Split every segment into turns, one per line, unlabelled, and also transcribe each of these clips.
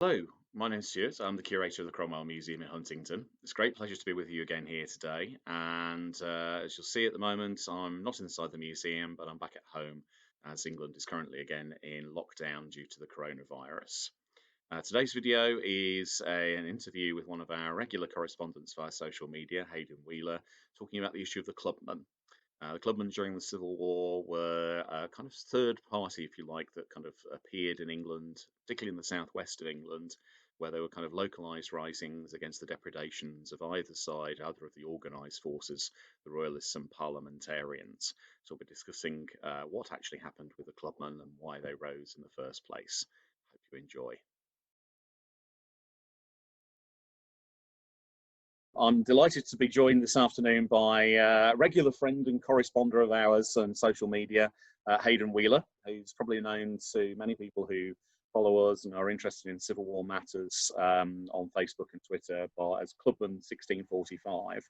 Hello, my name's Stuart. I'm the curator of the Cromwell Museum in Huntington. It's a great pleasure to be with you again here today. And as you'll see at the moment, I'm not inside the museum, but I'm back at home as England is currently again in lockdown due to the coronavirus. Today's video is an interview with one of our regular correspondents via social media, Hayden Wheeler, talking about the issue of the Clubmen. The Clubmen during the Civil War were a kind of third party, if you like, that kind of appeared in England, particularly in the southwest of England, where there were kind of localised risings against the depredations of either side, either of the organised forces, the Royalists and Parliamentarians. So we'll be discussing what actually happened with the Clubmen and why they rose in the first place. Hope you enjoy. I'm delighted to be joined this afternoon by a regular friend and correspondent of ours on social media, Hayden Wheeler, who's probably known to many people who follow us and are interested in Civil War matters on Facebook and Twitter as Clubmen 1645,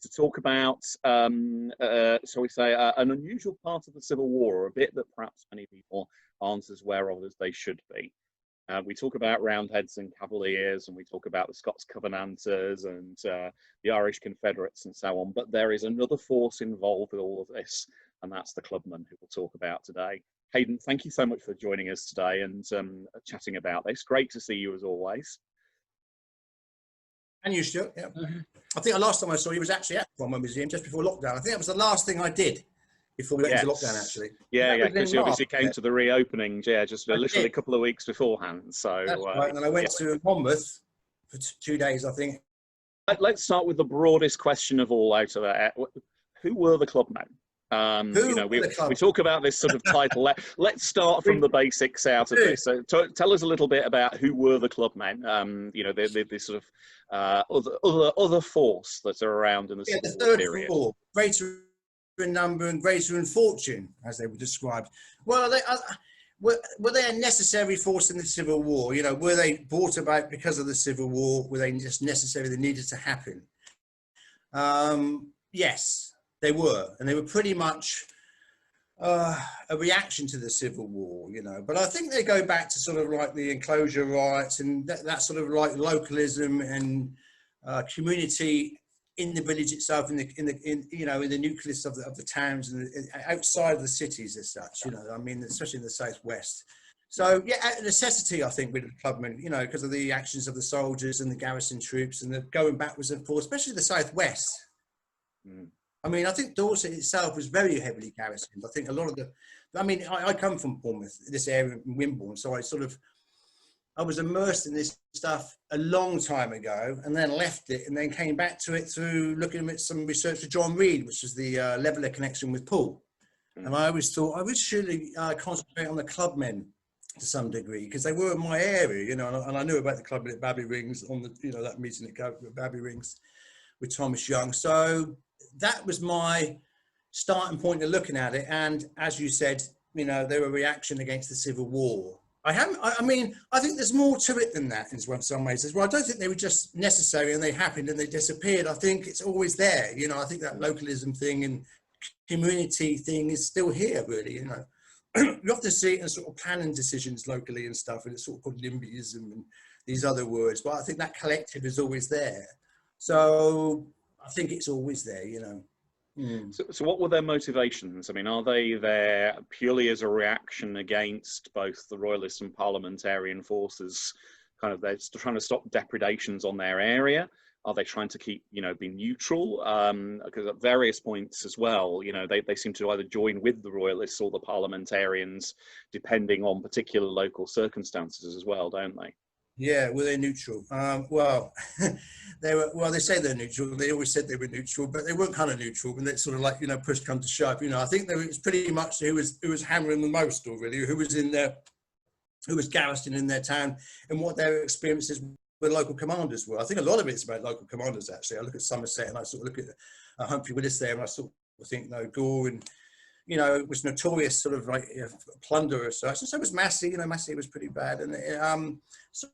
to talk about, shall we say, an unusual part of the Civil War, or a bit that perhaps many people aren't as aware of as they should be. We talk about Roundheads and Cavaliers, and we talk about the Scots Covenanters and the Irish Confederates and so on, but there is another force involved with all of this, and that's the Clubmen, who we'll talk about today. Hayden, thank you so much for joining us today and chatting about this. Great to see you as always.
And you, Stuart, yeah. I think the last time I saw you was actually at the Cromwell Museum just before lockdown. I think that was the last thing I did before we went into lockdown, actually.
Yeah, because you obviously came to the reopening, just literally a couple of weeks beforehand. So
that's right. And then I went to Monmouth for 2 days, I think.
Let's start with the broadest question of all out of that. Who were the Clubmen? We talk about this sort of title. Let's start from the basics out of this. So tell us a little bit about who were the Clubmen. The sort of other force that are around in the Civil War period.
Force, greater in number and greater in fortune, as they were described. Well, were they a necessary force in the Civil War? You know, were they brought about because of the Civil War? Were they just necessary? They needed to happen. Yes, they were, and they were pretty much a reaction to the Civil War. You know, but I think they go back to sort of like the enclosure rights and that sort of like localism and community in the village itself, in the nucleus of the towns and outside of the cities as such. You know, I mean, especially in the southwest. So yeah, out of necessity, I think, with the Clubmen, you know, because of the actions of the soldiers and the garrison troops and the going backwards and forwards, especially the southwest. I mean, I think Dorset itself was very heavily garrisoned. I think a lot of I come from Bournemouth, this area in Wimborne, so I was immersed in this stuff a long time ago, and then left it, and then came back to it through looking at some research for John Reed, which was the leveller connection with Paul. And I always thought I would surely concentrate on the Clubmen to some degree, because they were in my area, you know, and I knew about the Clubmen at Babby Rings on the, you know, that meeting at Babby Rings with Thomas Young. So that was my starting point of looking at it. And as you said, you know, they were a reaction against the Civil War. I mean, I think there's more to it than that in some ways as well. I don't think they were just necessary and they happened and they disappeared. I think it's always there. You know, I think that localism thing and community thing is still here, really, you know. You often see it in sort of planning decisions locally and stuff, and it's sort of called NIMBYism and these other words, but I think that collective is always there. So I think it's always there, you know.
So what were their motivations? I mean, are they there purely as a reaction against both the Royalist and Parliamentarian forces? Kind of, they're trying to stop depredations on their area. Are they trying to keep, you know, be neutral? Because at various points as well, you know, they seem to either join with the Royalists or the Parliamentarians, depending on particular local circumstances as well, don't they?
Yeah, were they neutral? Well, they say they're neutral. They always said they were neutral, but they weren't kind of neutral. And it's sort of like, you know, push come to shove. You know, I think it was pretty much who was hammering the most, or really, who was in there, who was garrisoned in their town, and what their experiences with local commanders were. I think a lot of it's about local commanders. Actually, I look at Somerset and I sort of look at Humphrey Willis there, and I sort of think, no, Gore and, you know, it was notorious sort of like plunder or such. And so was Massey. You know, Massey was pretty bad, and so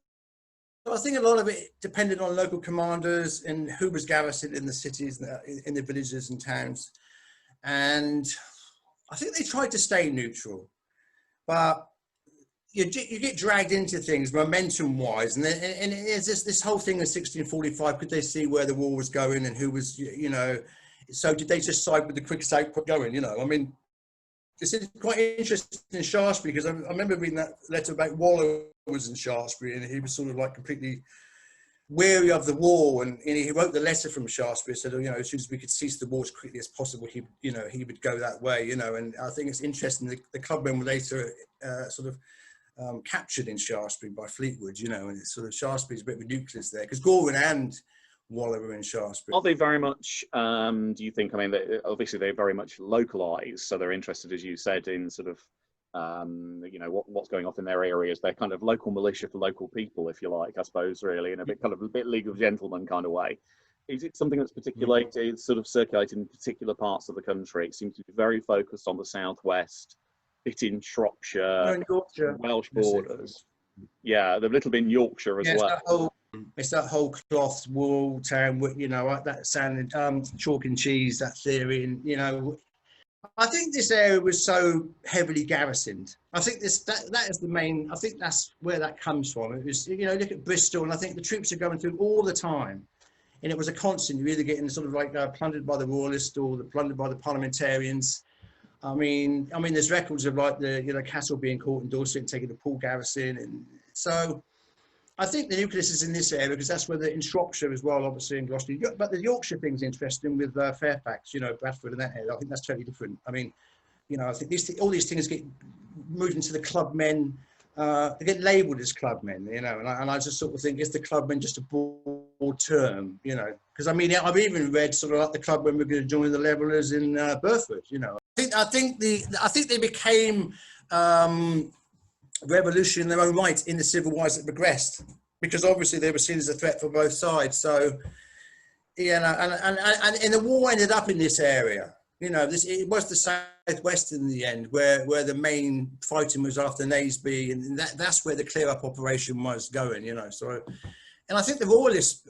I think a lot of it depended on local commanders and who was garrisoned in the cities, in the villages and towns. And I think they tried to stay neutral, but you get dragged into things momentum wise, and it's this whole thing in 1645. Could they see where the war was going and who was, so did they just side with the quickest output going? I mean, it's quite interesting in Shaftesbury, because I remember reading that letter about Waller was in Shaftesbury, and he was sort of like completely weary of the war, and he wrote the letter from Shaftesbury, said, as soon as we could cease the war as quickly as possible, he would go that way, and I think it's interesting the Clubmen were later sort of captured in Shaftesbury by Fleetwood, and it's sort of Shaftesbury's a bit of a nucleus there, because Gorman and Waller were in Shaftesbury.
Are they very much, do you think, I mean, obviously they're very much localised, so they're interested, as you said, in sort of, what's going on in their areas. They're kind of local militia for local people, if you like, I suppose, really, in a bit League of Gentlemen kind of way. Is it something that's particularly sort of circulated in particular parts of the country? It seems to be very focused on the southwest, bit in Shropshire,
Yorkshire,
Welsh borders. Yeah, the little bit in Yorkshire as well.
It's that whole cloth wool town, that sounded chalk and cheese, that theory, and I think this area was so heavily garrisoned. I think that is the main. I think that's where that comes from. It was, look at Bristol, and I think the troops are going through all the time, and it was a constant. You're either getting sort of like plundered by the royalists or plundered by the parliamentarians. I mean, there's records of like the castle being caught in Dorset and taken to Poole garrison, and so I think the nucleus is in this area, because that's where in Shropshire as well, obviously in Gloucester. But the Yorkshire thing's interesting with Fairfax, Bradford and that area. I think that's totally different. I mean, I think all these things get moved into the Clubmen. They get labelled as Clubmen, and I just sort of think, is the Clubmen just a broad term, Because I mean, I've even read sort of like the Clubmen were going to join the Levellers in Burford, I think they became revolution in their own right in the civil wars that progressed, because obviously they were seen as a threat for both sides. So, and the war ended up in this area. It was the southwest in the end where the main fighting was after Naseby, and that's where the clear up operation was going. So, and I think the royalists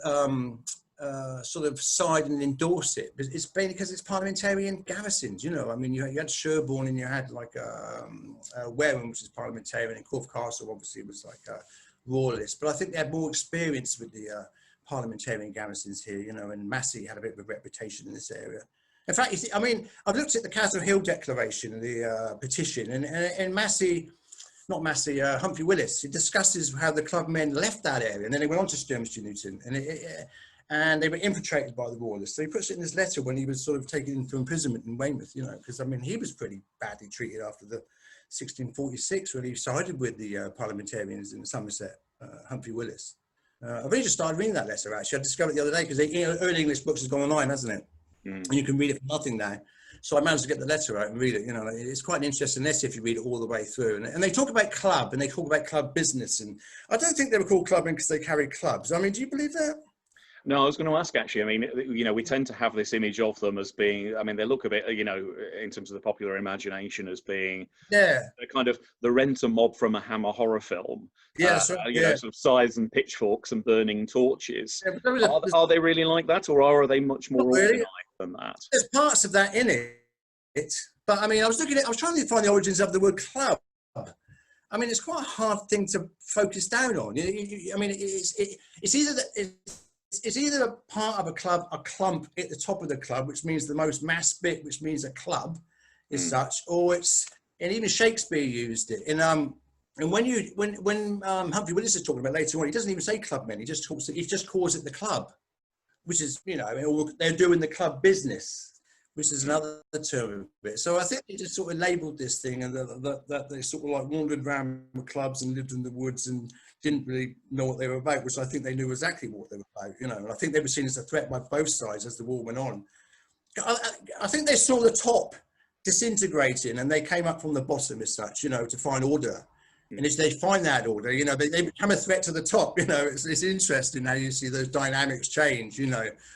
sort of side and endorse it, but it's mainly because it's parliamentarian garrisons. I mean, you had Sherborne, and you had like Wareham, which is parliamentarian, and Corfe Castle obviously was like royalist. But I think they had more experience with the parliamentarian garrisons here, and Massey had a bit of a reputation in this area. In fact, I mean, I've looked at the Castle Hill Declaration, the petition, and Massey. Not Massey, Humphrey Willis. It discusses how the Clubmen left that area, and then they went on to Sturmster Newton, and they were infiltrated by the royalists. So he puts it in his letter when he was sort of taken into imprisonment in Weymouth, because I mean, he was pretty badly treated after the 1646 when he sided with the parliamentarians in Somerset, Humphrey Willis. I've really just started reading that letter, actually. I discovered it the other day, because early English books has gone online, hasn't it? And you can read it for nothing now. So I managed to get the letter out and read it. It's quite an interesting essay if you read it all the way through. And they talk about club, and they talk about club business. And I don't think they were called clubmen because they carried clubs. I mean, do you believe that?
No, I was going to ask, actually. I mean, we tend to have this image of them as being, I mean, they look a bit, in terms of the popular imagination, as being kind of the renter mob from a Hammer horror film.
Yeah,
sort of scythes and pitchforks and burning torches.
Yeah,
are they really like that, or are they much more organised than that?
There's parts of that in it, but I mean, I was trying to find the origins of the word club. I mean, it's quite a hard thing to focus down on. I mean, it's either a part of a club, a clump at the top of the club, which means the most mass bit, which means a club is such, or and even Shakespeare used it. And when Humphrey Willis is talking about later on, he doesn't even say clubmen. He just calls it the club, which is, or they're doing the club business, which is another term of it. So I think they just sort of labelled this thing, and that they sort of like wandered around with clubs and lived in the woods and didn't really know what they were about, which I think they knew exactly what they were about, And I think they were seen as a threat by both sides as the war went on. I think they saw the top disintegrating, and they came up from the bottom as such, to find order. And if they find that order, they become a threat to the top. It's interesting how you see those dynamics change,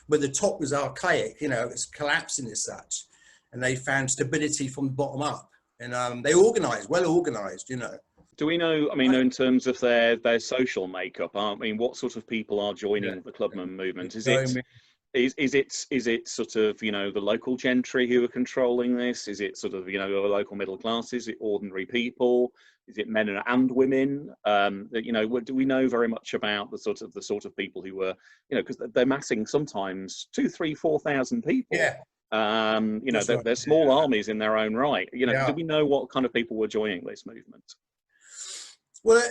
where the top was archaic, it's collapsing as such. And they found stability from the bottom up. And they organised, well organised,
Do we know, in terms of their social makeup, what sort of people are joining the Clubmen movement? Is it Is it sort of, you know, the local gentry who are controlling this? Is it sort of, you know, the local middle classes? Is it ordinary people? Is it men and women? You know, do we know very much about the sort of people who were, you know, because they're massing sometimes 2, 3, 4,000 people.
Yeah,
You know,
that's right.
they're small armies in their own right. You know, do
Yeah.
we know what kind of people were joining this movement?
Well,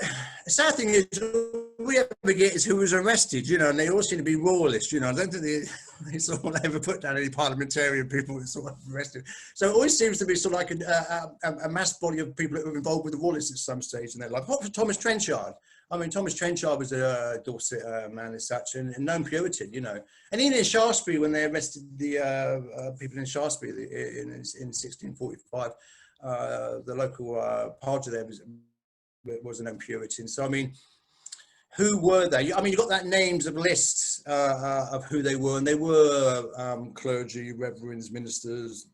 the sad thing is, all we ever get is who was arrested, you know, and they all seem to be royalists, you know. I don't think they sort of ever put down any parliamentarian people who sort of arrested. So it always seems to be sort of like a mass body of people that were involved with the royalists at some stage in their life. What for Thomas Trenchard? I mean, Thomas Trenchard was a Dorset man as such, and known Puritan, you know. And even in Shaftesbury, when they arrested the people in Shaftesbury in 1645, the local party there was an Puritan. So I mean, who were they? I mean, you got that names of lists of who they were, and they were clergy, reverends, ministers,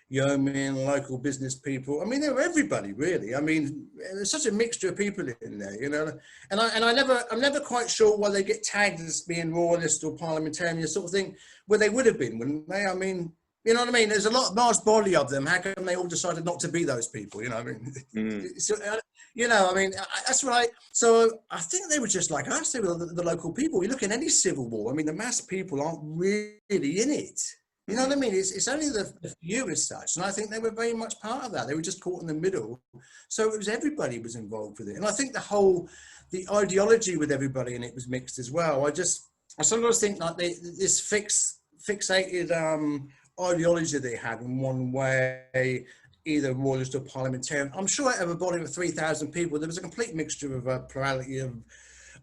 yeomen, local business people. I mean, they were everybody really. I mean, there's such a mixture of people in there, you know. And I'm never quite sure why they get tagged as being royalist or parliamentarian sort of thing, where they would have been, wouldn't they? I mean, you know what I mean? There's a large body of them. How come they all decided not to be those people? You know what I mean? So, you know, I mean, that's right. So I think they were just like us. They were the local people. You look in any civil war. I mean, the mass people aren't really in it. You know what I mean? It's only the few as such. And I think they were very much part of that. They were just caught in the middle. So it was everybody was involved with it. And I think the ideology with everybody in it was mixed as well. I sometimes think like this fixated ideology they had in one way, either royalist or parliamentarian. I'm sure out of a body of 3,000 people, there was a complete mixture of a plurality of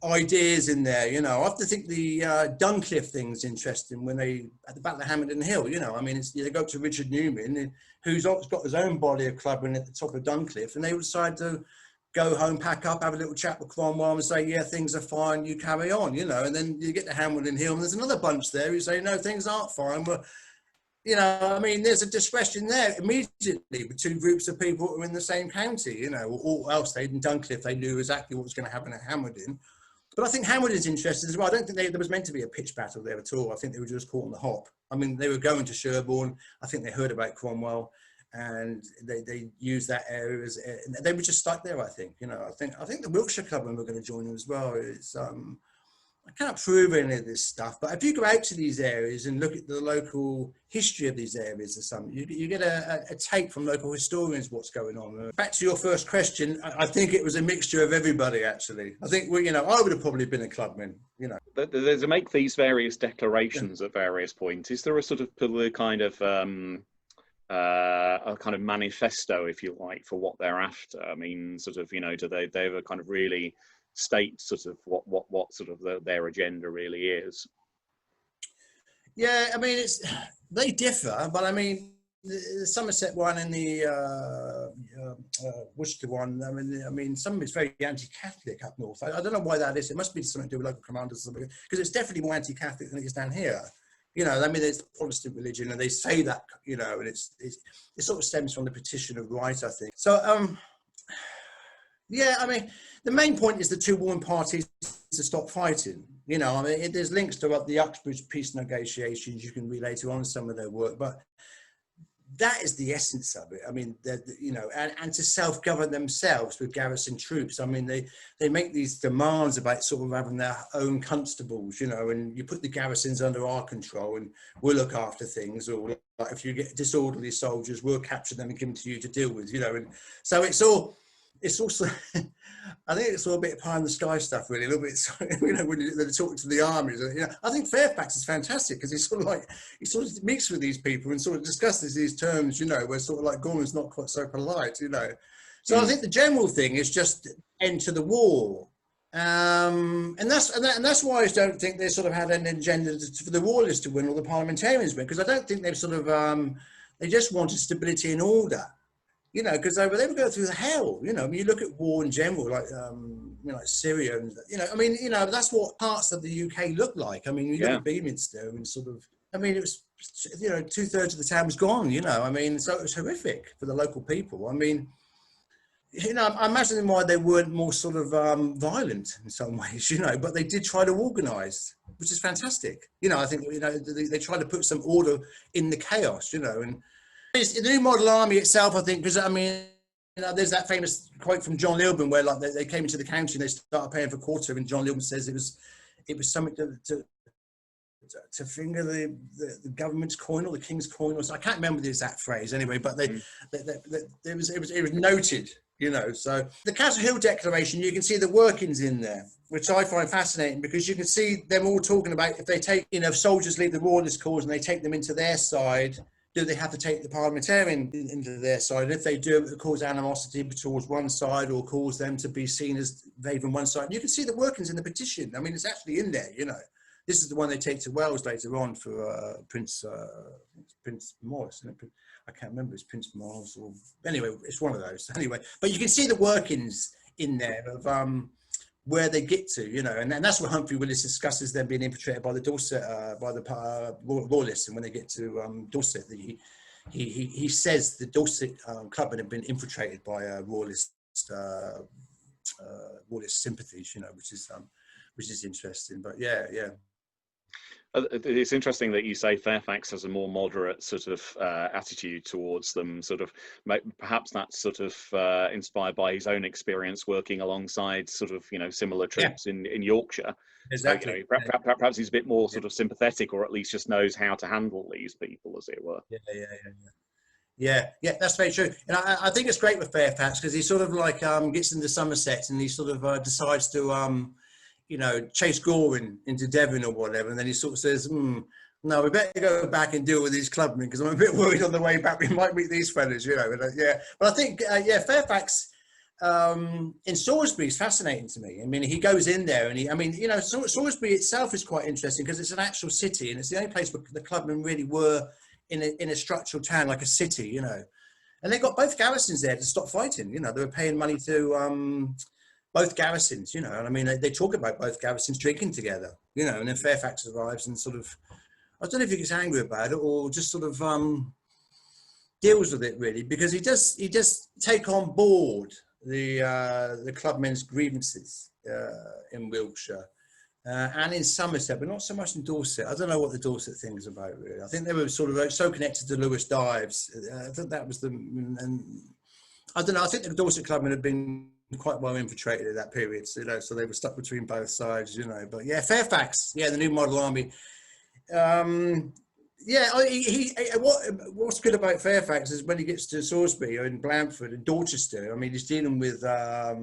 ideas in there. You know, I have to think the Duncliffe thing's interesting when they, at the Battle of Hampden Hill, you know, I mean, they go to Richard Newman, who's got his own body of clubmen at the top of Duncliffe, and they decide to go home, pack up, have a little chat with Cromwell and say, yeah, things are fine, you carry on, you know. And then you get to Hampden Hill and there's another bunch there who say, no, things aren't fine. You know, I mean, there's a discretion there immediately with two groups of people who are in the same county, you know, or else in Duncliffe, they knew exactly what was going to happen at Hampden. But I think Hampden's interested as well. I don't think there was meant to be a pitched battle there at all. I think they were just caught on the hop. I mean, they were going to Sherborne. I think they heard about Cromwell and they used that area as, they were just stuck there, I think. You know, I think the Wiltshire Clubmen were going to join them as well. It's, I can't prove any of this stuff, but if you go out to these areas and look at the local history of these areas or something, you get a take from local historians what's going on. Back to your first question, I think it was a mixture of everybody, actually. I think, you know, I would have probably been a clubman, you know.
To make these various declarations at various points, is there a sort of kind of a kind of manifesto, if you like, for what they're after? I mean, sort of, you know, do they ever kind of really state sort of what sort of their agenda really is?
Yeah, I mean, they differ, but I mean, the Somerset one and the Worcester one. I mean, some of it's very anti-Catholic up north. I don't know why that is. It must be something to do with local commanders or something, because it's definitely more anti-Catholic than it is down here. You know, I mean, it's Protestant religion, and they say that, you know, and it sort of stems from the Petition of Right, I think. So, yeah, I mean, the main point is the two warring parties to stop fighting. You know, I mean, there's links to the Uxbridge peace negotiations. You can read later on some of their work, but that is the essence of it. I mean, you know, and to self-govern themselves with garrison troops. I mean, they make these demands about sort of having their own constables, you know, and you put the garrisons under our control and we'll look after things. Or like if you get disorderly soldiers, we'll capture them and give them to you to deal with, you know. And so it's also, I think it's all a bit pie in the sky stuff, really, a little bit, you know, when they're talking to the armies. You know, I think Fairfax is fantastic because he sort of meets with these people and sort of discusses these terms, you know, where sort of like Gorman's not quite so polite, you know. So I think the general thing is just enter the war. And that's why I don't think they sort of had an agenda for the royalists to win or the parliamentarians win, because I don't think they've sort of, they just wanted stability and order. You know, because they would go through the hell. You know, I mean, you look at war in general, like you know, like Syria, and you know, I mean, you know, that's what parts of the UK look like. I mean, you look at Beaminster and sort of, I mean, it was, you know, 2/3 of the town was gone. You know, I mean, so it was horrific for the local people. I mean, you know, I imagine why they weren't more sort of violent in some ways, you know, but they did try to organise, which is fantastic. You know, I think, you know, they tried to put some order in the chaos, you know, and it's, the new model army itself, I think, because I mean, you know, there's that famous quote from John Lilburn where like they came into the county and they started paying for quarter, and John Lilburn says it was something to finger the government's coin or the king's coin, or so. I can't remember the exact phrase anyway, but it was noted, you know. So the Castle Hill Declaration, you can see the workings in there, which I find fascinating, because you can see them all talking about if they take, you know, if soldiers leave the royalist cause and they take them into their side, do they have to take the parliamentarian into their side? And if they do, it cause animosity towards one side or cause them to be seen as favouring one side. And you can see the workings in the petition. I mean, it's actually in there, you know. This is the one they take to Wales later on for Prince Maurice. I can't remember, it's Prince Maurice or anyway, it's one of those. Anyway, but you can see the workings in there of where they get to, you know, and that's what Humphrey Willis discusses them being infiltrated by the Dorset, by the Royalists, and when they get to Dorset, he says the Dorset Clubmen have been infiltrated by Royalist sympathies, you know, which is interesting. But yeah.
It's interesting that you say Fairfax has a more moderate sort of attitude towards them. Sort of, perhaps that's sort of inspired by his own experience working alongside sort of, you know, similar troops in Yorkshire.
Exactly.
So, you know, perhaps he's a bit more sort of sympathetic, or at least just knows how to handle these people, as it were.
Yeah, that's very true. And I think it's great with Fairfax because he sort of like gets into Somerset and he sort of decides to you know, chase Goring into Devon or whatever, and then he sort of says, no, we better go back and deal with these clubmen because I'm a bit worried on the way back we might meet these fellas, you know. And, but I think Fairfax in Salisbury is fascinating to me. I mean, he goes in there and you know, Salisbury itself is quite interesting because it's an actual city and it's the only place where the clubmen really were in a structural town, like a city, you know. And they got both garrisons there to stop fighting. You know, they were paying money to both garrisons, you know, and I mean, they talk about both garrisons drinking together, you know, and then Fairfax arrives and sort of, I don't know if he gets angry about it or just sort of deals with it really, because he does take on board the clubmen's grievances in Wiltshire and in Somerset, but not so much in Dorset. I don't know what the Dorset thing is about really. I think they were sort of so connected to Lewis Dives. I think that was and I don't know. I think the Dorset clubmen had been quite well infiltrated at that period, so, you know, so they were stuck between both sides, you know. But yeah, Fairfax, yeah, the new model army. What's good about Fairfax is when he gets to Salisbury or in Blandford and Dorchester. I mean, he's dealing with I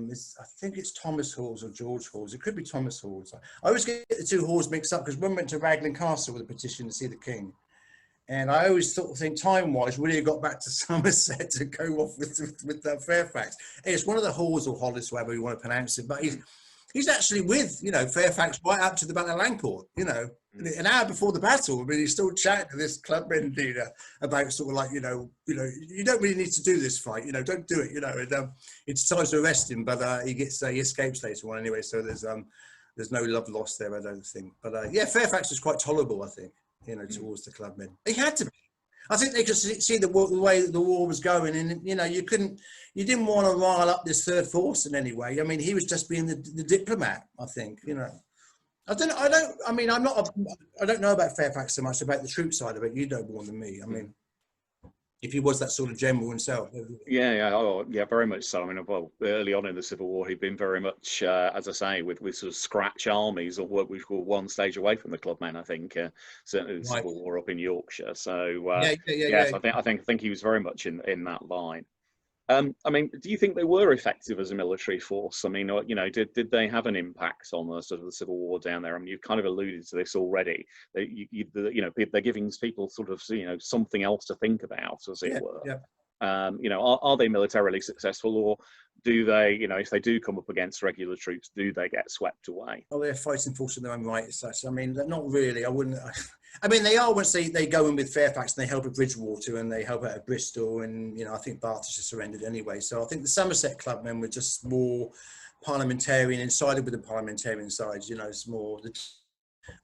think it's Thomas Halls or George Halls. It could be Thomas Halls. I always get the two halls mixed up because one went to Raglan Castle with a petition to see the king. And I always think time-wise, really got back to Somerset to go off with Fairfax. And it's one of the halls or Hollis, whatever you want to pronounce it. But he's actually with, you know, Fairfax right up to the Battle of Langport, you know. An hour before the battle, I mean, he's still chatting to this clubman leader about sort of like, you know, you don't really need to do this fight, you know, don't do it, you know. And he decides to arrest him, but he escapes later on anyway. So there's no love lost there, I don't think. But yeah, Fairfax was quite tolerable, I think, you know, towards the clubmen. He had to be. I think they could see the way that the war was going, and you know, you didn't want to rile up this third force in any way. I mean, he was just being the diplomat, I think, you know. I don't know about Fairfax so much about the troop side of it. You know more than me. I mean, if he was that sort of general himself.
Yeah, very much so. I mean, well, early on in the Civil War, he'd been very much, as I say, with sort of scratch armies, or what we call one stage away from the clubmen. I think certainly the Civil War up in Yorkshire. So yes, I think he was very much in that line. I mean, do you think they were effective as a military force? I mean, you know, did they have an impact on the sort of the Civil War down there? I mean, you've kind of alluded to this already. You know, they're giving people sort of, you know, something else to think about, as it were. Yeah. You know, are they militarily successful, or do they, you know, if they do come up against regular troops, do they get swept away?
Oh, they're fighting force in their own right as such. I mean, not really. I wouldn't. I mean, they are once they go in with Fairfax and they help at Bridgewater and they help out at Bristol, and you know, I think Bath has just surrendered anyway. So I think the Somerset clubmen were just more parliamentarian and sided with the parliamentarian sides. You know, it's more. You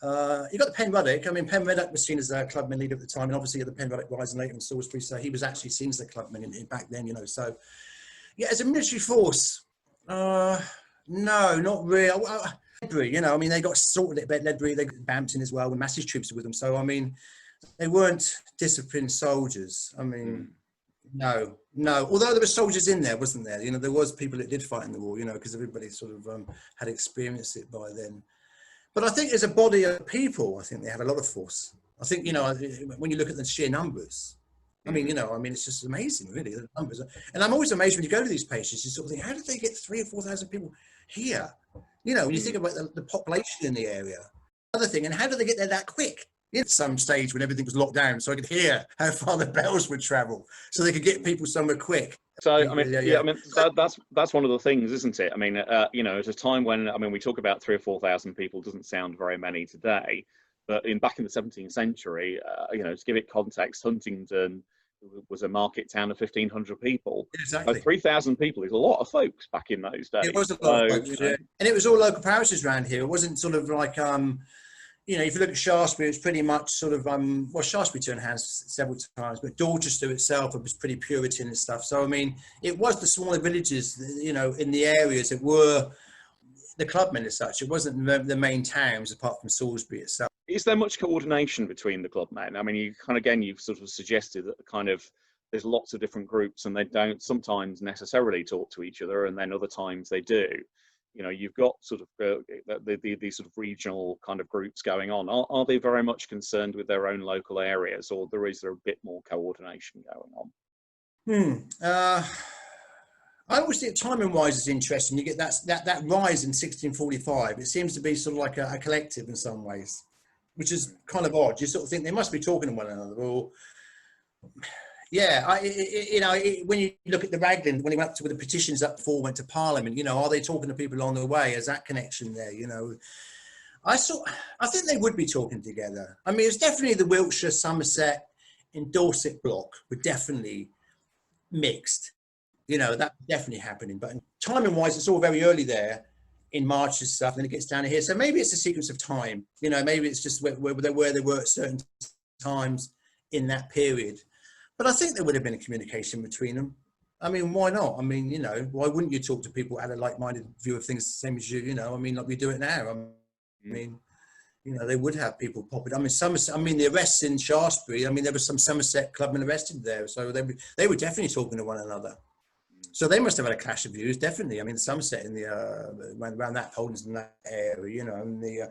got the Penruddock. I mean, Penruddock was seen as a clubman leader at the time, and obviously the Penruddock rising later in Salisbury, so he was actually seen as a clubman back then. You know, so Yeah, as a military force, no, not really. Ledbury, you know, I mean, they got sorted a bit. Ledbury, they got Bampton as well, with massive troops with them. So, I mean, they weren't disciplined soldiers. I mean,
Mm.
no, no. Although there were soldiers in there, wasn't there? You know, there was people that did fight in the war. You know, because everybody sort of had experienced it by then. But I think as a body of people, I think they had a lot of force. I think, you know, when you look at the sheer numbers, I mean,
Mm.
you know, I mean, it's just amazing, really, the numbers. And I'm always amazed when you go to these places, you sort of think, how did they get 3 or 4,000 people here? You know, when you think
Mm.
about the population in the area. Other thing, and how did they get there that quick? At some stage when everything was locked down, so I could hear how far the bells would travel, so they could get people somewhere quick.
So I mean,
Yeah,
yeah,
yeah.
I mean that's one of the things, isn't it? I mean, you know, at a time when, I mean, we talk about 3 or 4 thousand people doesn't sound very many today, but back in the 17th century, you know, to give it context, Huntingdon was a market town of 1,500 people. So
Exactly.
3,000 people is a lot of folks back in those
It
days.
was a lot of
So you
folks,
know,
yeah. And it was all local parishes around here. It wasn't sort of like you know, if you look at Shaftesbury, it's pretty much sort of well, Shaftesbury turned hands several times, but Dorchester itself was pretty Puritan and stuff. So I mean, it was the smaller villages, you know, in the areas that were the clubmen as such. It wasn't the main towns apart from Salisbury itself.
is there much coordination between the clubmen? I mean, you kind of, again, you've sort of suggested that kind of there's lots of different groups and they don't sometimes necessarily talk to each other, and then other times they do. You know, you've got sort of these sort of regional kind of groups going on. Are they very much concerned with their own local areas, or is there a bit more coordination going on?
I always think timing wise is interesting. You get that rise in 1645. It seems to be sort of like a collective in some ways, which is kind of odd. You sort of think they must be talking to one another, or yeah, you know, when you look at the Raglan, when he went up to with the petitions up before went to Parliament, you know, are they talking to people along the way? Is that connection there? You know, I think they would be talking together. I mean, it's definitely the Wiltshire, Somerset, and Dorset block were definitely mixed. You know, that's definitely happening. But timing wise, it's all very early there in March and stuff, and then it gets down to here. So maybe it's a sequence of time. You know, maybe it's just where they were at certain times in that period. But I think there would have been a communication between them. I mean, why not? I mean, you know, why wouldn't you talk to people who had a like-minded view of things the same as you? You know, I mean, like we do it now. I mean, you know, they would have people popping. I mean, Somerset. I mean, the arrests in Shaftesbury. I mean, there was some Somerset clubmen arrested there, so they were definitely talking to one another. So they must have had a clash of views, definitely. I mean, Somerset in the around that Holdens in that area, you know, and the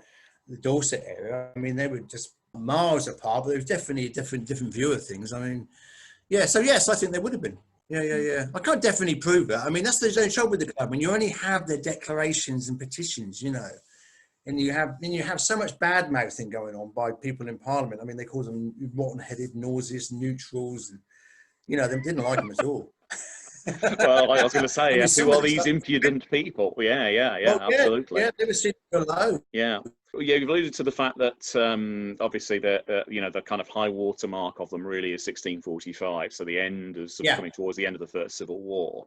Dorset area. I mean, they were just miles apart, but there was definitely a different view of things. I mean, yeah. So yes, I think there would have been. Yeah, yeah, yeah. I can't definitely prove it. I mean, that's the only trouble with the club when you only have the declarations and petitions, you know, and you have so much bad mouthing going on by people in Parliament. I mean, they call them rotten-headed, nauseous, neutrals, and you know, they didn't like them at all.
Well, I was going to
I
say,
mean, some
who
of
are
the
these
stuff.
impudent people? Yeah, yeah, yeah,
Oh yeah,
absolutely.
yeah. They were sitting below.
Yeah. Well, yeah, you've alluded to the fact that obviously the you know, the kind of high water mark of them really is 1645, so the end of sort of
Yeah,
coming towards the end of the First Civil War.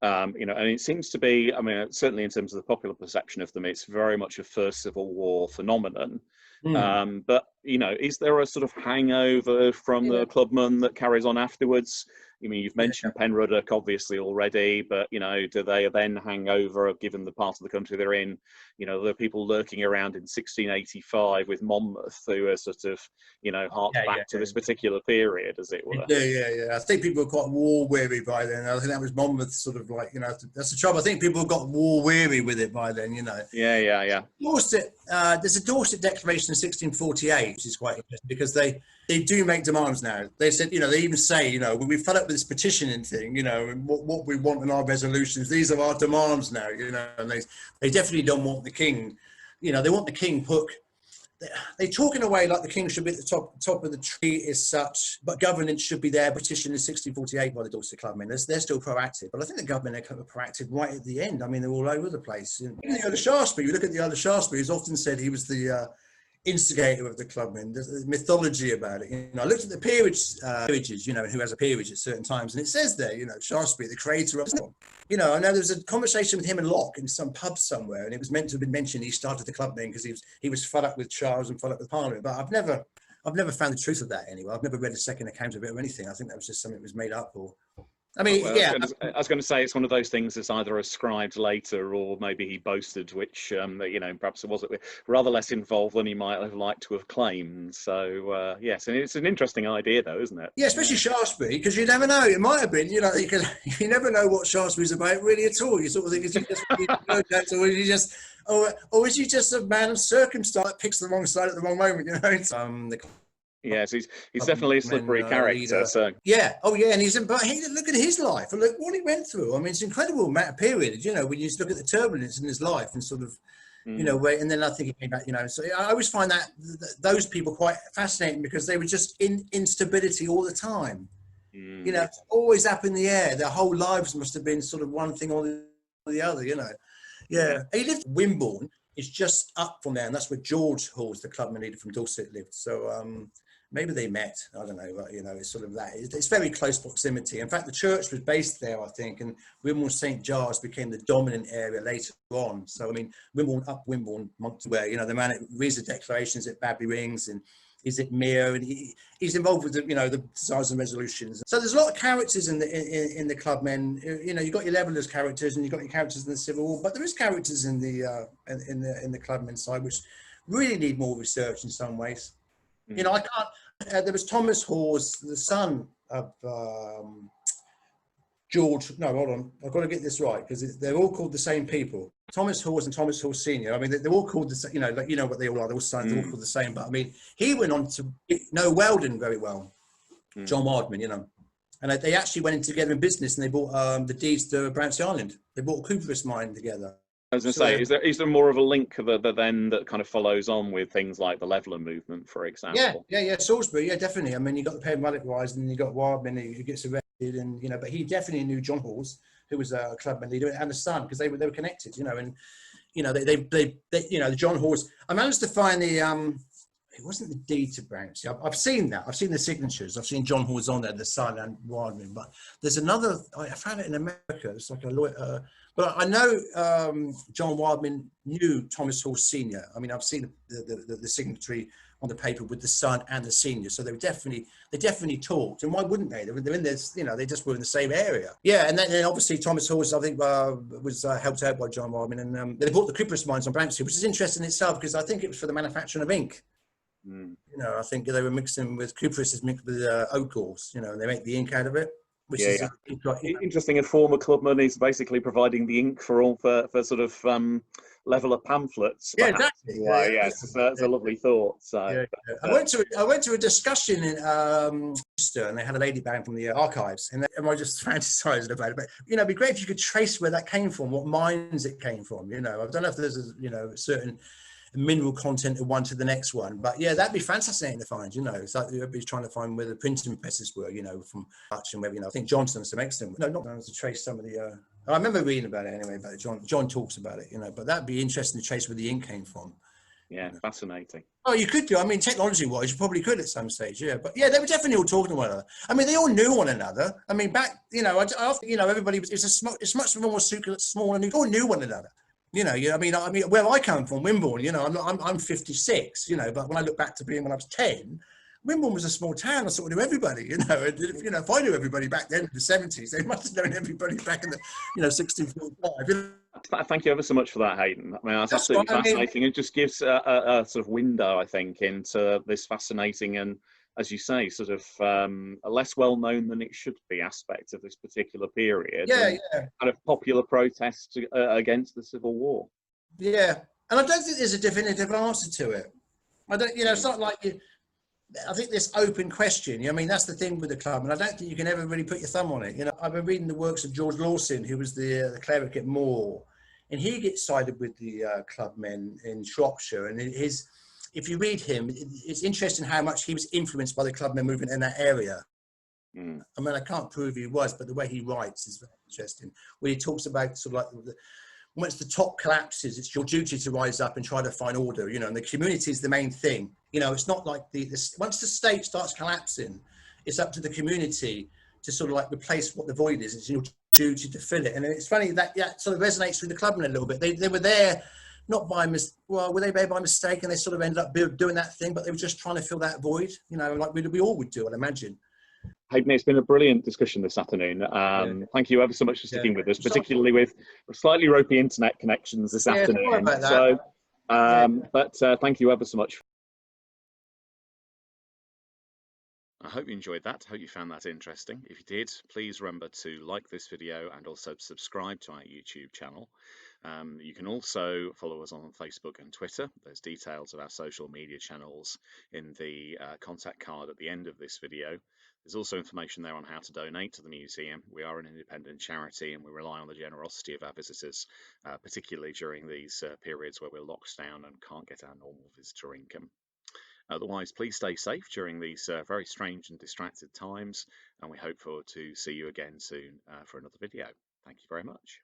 You know, and it seems to be, I mean, certainly in terms of the popular perception of them, it's very much a First Civil War phenomenon.
mm.
But you know, is there a sort of hangover from
Yeah,
the clubmen that carries on afterwards? I mean, you've
yeah.
mentioned Penruddock obviously already, but you know, do they then hang over, given the part of the country they're in? You know, there are people lurking around in 1685 with Monmouth who are sort of, you know, hark
Yeah, yeah,
back to
yeah.
this particular period, as it were.
Yeah, yeah, yeah. I think people were quite war weary by then. I think that was Monmouth sort of like, you know, that's the trouble. I think people got war weary with it by then, you know.
Yeah, yeah, yeah.
Dorset, there's a Dorset Declaration in 1648, which is quite interesting because they do make demands now. They said, you know, they even say, you know, when we fed up with this petitioning thing, you know, and what we want in our resolutions, these are our demands now, you know, and they definitely don't want the king, you know, they want the king put. They talk in a way like the king should be at the top of the tree as such, but governance should be there. Petition in 1648 by the Dorset Clubmen. They're still proactive, but I think the government are kind of proactive right at the end. I mean, they're all over the place. Even the other Shaftesbury, you look at the other Shaftesbury, he's often said he was the instigator of the clubmen. There's mythology about it. You know, I looked at the peerages, you know, who has a peerage at certain times, and it says there, you know, Shaftesbury, the creator of it. You know, I know there was a conversation with him and Locke in some pub somewhere, and it was meant to have been mentioned he started the clubmen because he was fed up with Charles and fed up with Parliament. But I've never found the truth of that anyway. I've never read a second account of it or anything. I think that was just something that was made up or I mean,
Well,
yeah,
I was going to say it's one of those things that's either ascribed later or maybe he boasted, which perhaps it was rather less involved than he might have liked to have claimed. So yes, and it's an interesting idea, though, isn't it?
yeah, especially
Yeah.
Shaftesbury, because you never know. It might have been, you never know what Shaftesbury's about really at all. You sort of think, is he just or is he just, or is he just a man of circumstance that picks the wrong side at the wrong moment? The
Yes, he's definitely a slippery character.
leader.
So
Yeah, oh yeah, and but look at his life and look what he went through. I mean, it's an incredible amount of period. When you just look at the turbulence in his life and sort of, and then I think he came back. So I always find that those people quite fascinating because they were just in instability all the time. It's always up in the air. Their whole lives must have been sort of one thing or the other. Yeah. He lived in Wimborne. It's just up from there, and that's where George Hawes, the clubman leader from Dorset, lived. So maybe they met. I don't know, but it's sort of that. It's very close proximity. In fact, the church was based there, I think, and Wimborne St Giles became the dominant area later on. So I mean, Wimborne, where the man that reads the declarations at Babby Rings and is it Mere, and he's involved with the designs and resolutions. So there's a lot of characters in the clubmen. You've got your levelers characters and you've got your characters in the Civil War, but there is characters in the clubmen side which really need more research in some ways. I can't. There was Thomas Hawes, the son of George. No, hold on. I've got to get this right because they're all called the same people. Thomas Hawes and Thomas Hawes Senior. I mean, they're all called the same. What they all are. They're all sons. They're all called the same. But I mean, he went on to know Weldon very well, John Wildman. And they actually went in together in business, and they bought the deeds to Brant's Island. They bought a Cooperist mine together.
I was going to say, is there more of a link that kind of follows on with things like the Leveller movement, for example?
Yeah. Salisbury, yeah, definitely. I mean, you got the Penn Relic Rise, and you got Wildman who gets arrested, and but he definitely knew John Hawes, who was a clubman leader, and the son, because they were connected, and the John Hawes. I managed to find the it wasn't the deed to Branksy. I've seen that. I've seen the signatures. I've seen John Hawes on there, the son and Wildman. But there's another. I found it in America. It's like a lawyer. But I know John Wildman knew Thomas Hawes Senior. I mean, I've seen the signatory on the paper with the son and the senior. So they definitely talked. And why wouldn't they? They're in this. They just were in the same area. Yeah, and then obviously Thomas Hawes, I think, was helped out by John Wildman, and they bought the Cooperist mines on Branksy, which is interesting in itself because I think it was for the manufacturing of ink. I think they were mixing with Cooperist is mixed with oak galls, and they make the ink out of it. Which is
interesting. A former clubman is basically providing the ink for sort of Leveller pamphlets.
Yeah, exactly.
Yes, it's a lovely thought. So
I went to a discussion in Manchester, and they had a lady band from the archives, and I just fantasized about it. But it'd be great if you could trace where that came from, what mines it came from. I don't know if there's a certain mineral content of one to the next one, but yeah, that'd be fascinating to find. It's like everybody's trying to find where the printing presses were, from Dutch and where I think Johnson's some excellent. No, not to trace some of the. I remember reading about it anyway. But John talks about it, but that'd be interesting to trace where the ink came from.
Yeah, fascinating.
Oh, you could do. I mean, technology-wise, you probably could at some stage. Yeah, but yeah, they were definitely all talking to one another. I mean, they all knew one another. I mean, back, everybody was. It's much more small, and they all knew one another. I mean, where I come from, Wimborne, I'm 56, but when I look back to being when I was 10, Wimborne was a small town. I sort of knew everybody, and if I knew everybody back then in the 70s, they must have known everybody back in the, 1645.
Thank you ever so much for that, Hayden. I mean, that's absolutely fascinating. It just gives a sort of window, I think, into this fascinating and, as you say, sort of a less well-known than it should be aspect of this particular period.
Yeah.
Kind of popular protest against the Civil War.
Yeah, and I don't think there's a definitive answer to it. I don't, it's not like I think this open question. I mean, that's the thing with the club, and I don't think you can ever really put your thumb on it. I've been reading the works of George Lawson, who was the cleric at Moore, and he gets sided with the clubmen in Shropshire, and if you read him, it's interesting how much he was influenced by the clubmen movement in that area. I mean, I can't prove he was, but the way he writes is very interesting. Where he talks about sort of like once the top collapses, it's your duty to rise up and try to find order. And the community is the main thing. It's not like once the state starts collapsing, it's up to the community to sort of like replace what the void is. It's your duty to fill it. And it's funny that sort of resonates with the clubmen a little bit. They were there. Not by were they there by mistake, and they sort of ended up doing that thing, but they were just trying to fill that void, like we all would do, I'd imagine.
Hayden, it's been a brilliant discussion this afternoon.
Yeah.
Thank you ever so much for
Yeah.
sticking with us,
So,
particularly with slightly ropey internet connections this
yeah, sorry
afternoon.
about that.
So,
Yeah.
but thank you ever so much. I hope you enjoyed that. I hope you found that interesting. If you did, please remember to like this video and also subscribe to our YouTube channel. You can also follow us on Facebook and Twitter. There's details of our social media channels in the contact card at the end of this video. There's also information there on how to donate to the museum. We are an independent charity and we rely on the generosity of our visitors, particularly during these periods where we're locked down and can't get our normal visitor income. Otherwise, please stay safe during these very strange and distracted times, and we hope forward to see you again soon for another video. Thank you very much.